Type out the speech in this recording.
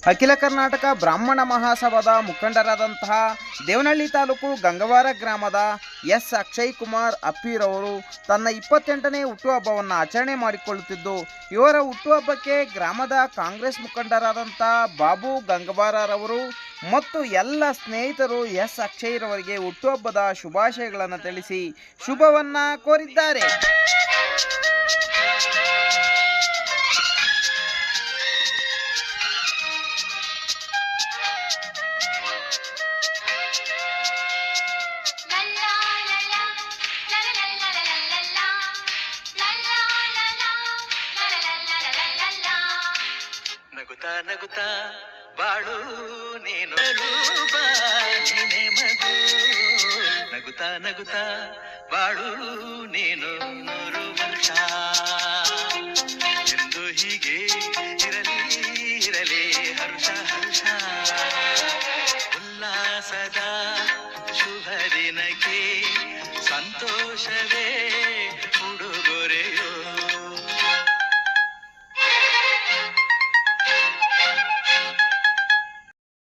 ಅಖಿಲ ಕರ್ನಾಟಕ ಬ್ರಾಹ್ಮಣ ಮಹಾಸಭಾದ ಮುಖಂಡರಾದಂತಹ ದೇವನಹಳ್ಳಿ ತಾಲೂಕು ಗಂಗವಾರ ಗ್ರಾಮದ ಎಸ್ ಅಕ್ಷಯ್ ಕುಮಾರ್ ಅಪ್ಪಿರವರು ತನ್ನ 28ನೇ ಹುಟ್ಟುಹಬ್ಬವನ್ನು ಆಚರಣೆ ಮಾಡಿಕೊಳ್ಳುತ್ತಿದ್ದು, ಇವರ ಹುಟ್ಟುಹಬ್ಬಕ್ಕೆ ಗ್ರಾಮದ ಕಾಂಗ್ರೆಸ್ ಮುಖಂಡರಾದಂಥ ಬಾಬು ಗಂಗವಾರರವರು ಮತ್ತು ಎಲ್ಲ ಸ್ನೇಹಿತರು ಎಸ್ ಅಕ್ಷಯ್ರವರಿಗೆ ಹುಟ್ಟುಹಬ್ಬದ ಶುಭಾಶಯಗಳನ್ನು ತಿಳಿಸಿ ಶುಭವನ್ನು ಕೋರಿದ್ದಾರೆ. ನಗುತ್ತಾ ನಗುತ್ತಾ ಬಾಳು ನೀನು ನೀನೆ ಮಗು, ನಗುತ್ತಾ ನಗುತ್ತಾ ಬಾಳು ನೀನು 100 ವರ್ಷ ಎಂದು ಹೀಗೆ ಇರಲಿ ಇರಲಿ ಹರ್ಷ ಹರ್ಷ. ಉಲ್ಲಾಸದ ಶುಭ ದಿನಕ್ಕೆ ಸಂತೋಷವೇ